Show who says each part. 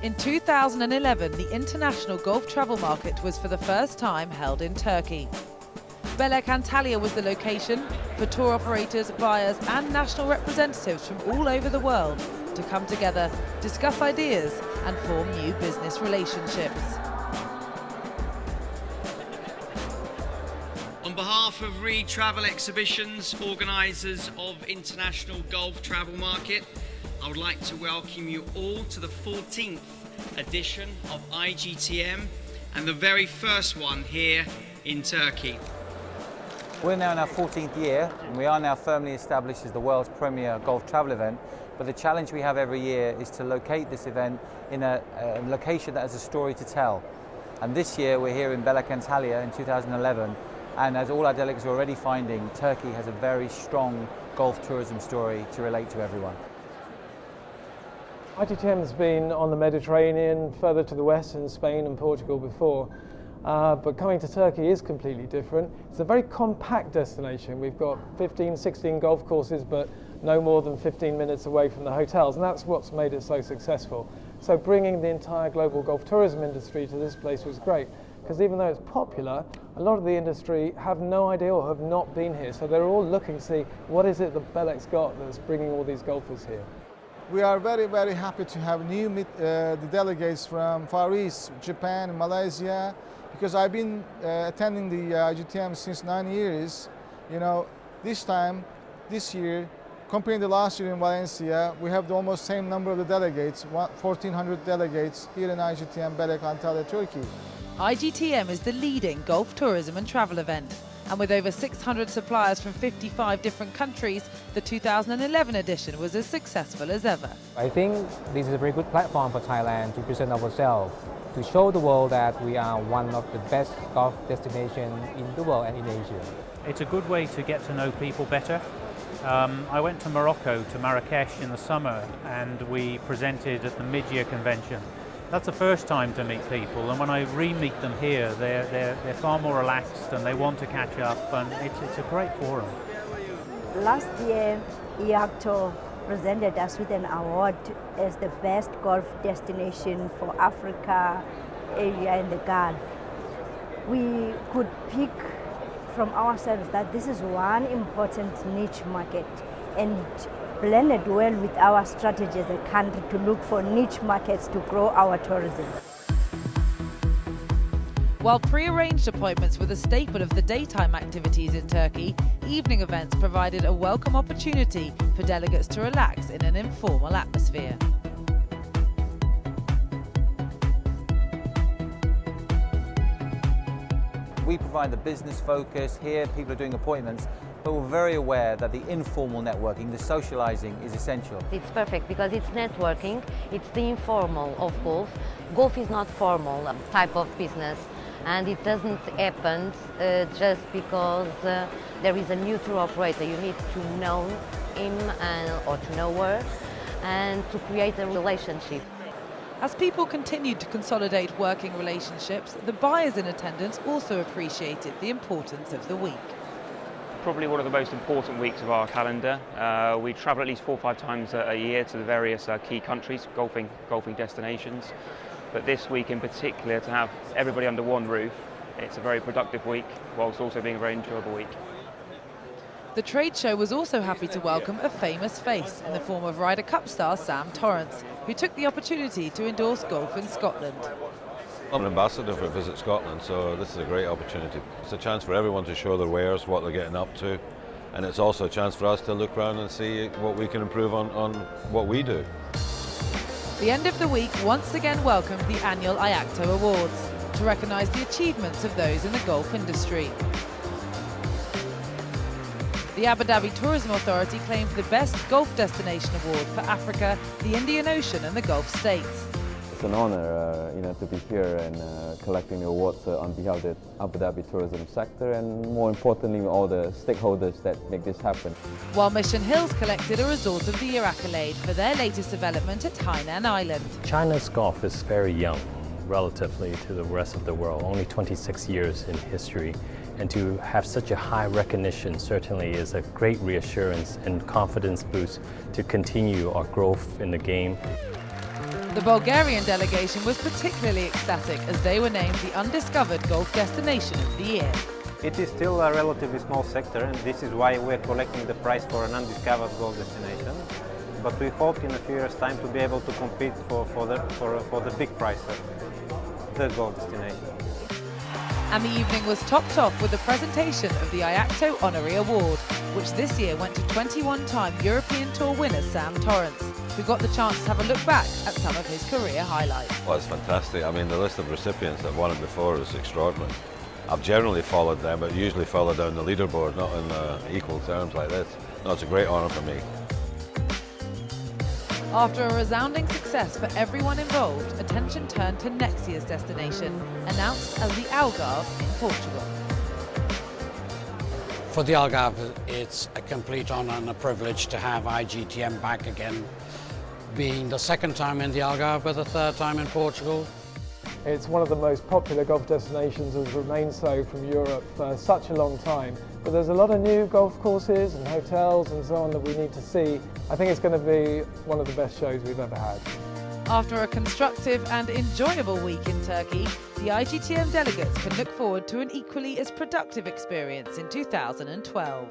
Speaker 1: In 2011, the international golf travel market was for the first time held in Turkey. Belek Antalya was the location for tour operators, buyers and national representatives from all over the world to come together, discuss ideas and form new business relationships.
Speaker 2: On behalf of Reed Travel Exhibitions, organisers of International Golf Travel Market, I would like to welcome you all to the 14th edition of IGTM and the very first one here in Turkey.
Speaker 3: We're now in our 14th year and we are now firmly established as the world's premier golf travel event, but the challenge we have every year is to locate this event in a location that has a story to tell. And this year we're here in Belek Antalya in 2011, and as all our delegates are already finding, Turkey has a very strong golf tourism story to relate to everyone.
Speaker 4: IGTM has been on the Mediterranean, further to the west in Spain and Portugal before, but coming to Turkey is completely different. It's a very compact destination. We've got 15, 16 golf courses, but no more than 15 minutes away from the hotels, and that's what's made it so successful. So bringing the entire global golf tourism industry to this place was great, because even though it's popular, a lot of the industry have no idea or have not been here, so they're all looking to see what is it that Belek's got that's bringing all these golfers here.
Speaker 5: We are very, very happy to have the delegates from Far East, Japan, Malaysia, because I've been attending the IGTM since 9 years. You know, this year, comparing the last year in Valencia, we have the almost same number of the delegates, 1,400 delegates here in IGTM Belek Antalya, Turkey.
Speaker 1: IGTM is the leading golf tourism and travel event. And with over 600 suppliers from 55 different countries, the 2011 edition was as successful as ever.
Speaker 6: I think this is a very good platform for Thailand to present ourselves, to show the world that we are one of the best golf destinations in the world and in Asia.
Speaker 7: It's a good way to get to know people better. I went to Morocco, to Marrakesh in the summer, and we presented at the mid-year convention. That's the first time to meet people, and when I re-meet them here, they're far more relaxed and they want to catch up, and it's a great forum.
Speaker 8: Last year, IACTO presented us with an award as the best golf destination for Africa, Asia and the Gulf. We could pick from ourselves that this is one important niche market, and blended well with our strategy as a country to look for niche markets to grow our tourism.
Speaker 1: While pre-arranged appointments were the staple of the daytime activities in Turkey, evening events provided a welcome opportunity for delegates to relax in an informal atmosphere.
Speaker 3: We provide the business focus. Here people are doing appointments, but we're very aware that the informal networking, the socializing is essential.
Speaker 9: It's perfect because it's networking, it's the informal of golf. Golf is not formal type of business, and it doesn't happen just because there is a new tour operator. You need to know him or to know her and to create a relationship.
Speaker 1: As people continued to consolidate working relationships, the buyers in attendance also appreciated the importance of the week.
Speaker 10: Probably one of the most important weeks of our calendar. We travel at least 4 or 5 times a year to the various key countries, golfing destinations. But this week in particular, to have everybody under one roof, it's a very productive week, whilst also being a very enjoyable week.
Speaker 1: The trade show was also happy to welcome a famous face in the form of Ryder Cup star Sam Torrance, who took the opportunity to endorse golf in Scotland.
Speaker 11: I'm an ambassador for Visit Scotland, so this is a great opportunity. It's a chance for everyone to show their wares, what they're getting up to, and it's also a chance for us to look around and see what we can improve on what we do.
Speaker 1: The end of the week once again welcomed the annual IACTO Awards to recognise the achievements of those in the golf industry. The Abu Dhabi Tourism Authority claimed the Best Golf Destination Award for Africa, the Indian Ocean and the Gulf States.
Speaker 12: It's an honour to be here and collecting the awards on behalf of the Abu Dhabi tourism sector, and more importantly all the stakeholders that make this happen.
Speaker 1: While Mission Hills collected a Resort of the Year accolade for their latest development at Hainan Island.
Speaker 13: China's golf is very young relatively to the rest of the world, only 26 years in history. And to have such a high recognition certainly is a great reassurance and confidence boost to continue our growth in the game.
Speaker 1: The Bulgarian delegation was particularly ecstatic as they were named the undiscovered golf destination of the year.
Speaker 14: It is still a relatively small sector, and this is why we're collecting the prize for an undiscovered golf destination. But we hope in a few years' time to be able to compete for the big prize, the golf destination.
Speaker 1: And the evening was topped off with the presentation of the IACTO Honorary Award, which this year went to 21-time European Tour winner Sam Torrance, who got the chance to have a look back at some of his career highlights.
Speaker 11: Well, it's fantastic. I mean, the list of recipients that won it before is extraordinary. I've generally followed them, but usually follow down the leaderboard, not in equal terms like this. No, it's a great honour for me.
Speaker 1: After a resounding success for everyone involved, attention turned to next year's destination, announced as the Algarve in Portugal.
Speaker 15: For the Algarve, it's a complete honour and a privilege to have IGTM back again, being the second time in the Algarve, but the third time in Portugal.
Speaker 4: It's one of the most popular golf destinations, has remained so from Europe for such a long time. But there's a lot of new golf courses and hotels and so on that we need to see. I think it's going to be one of the best shows we've ever had.
Speaker 1: After a constructive and enjoyable week in Turkey, the IGTM delegates can look forward to an equally as productive experience in 2012.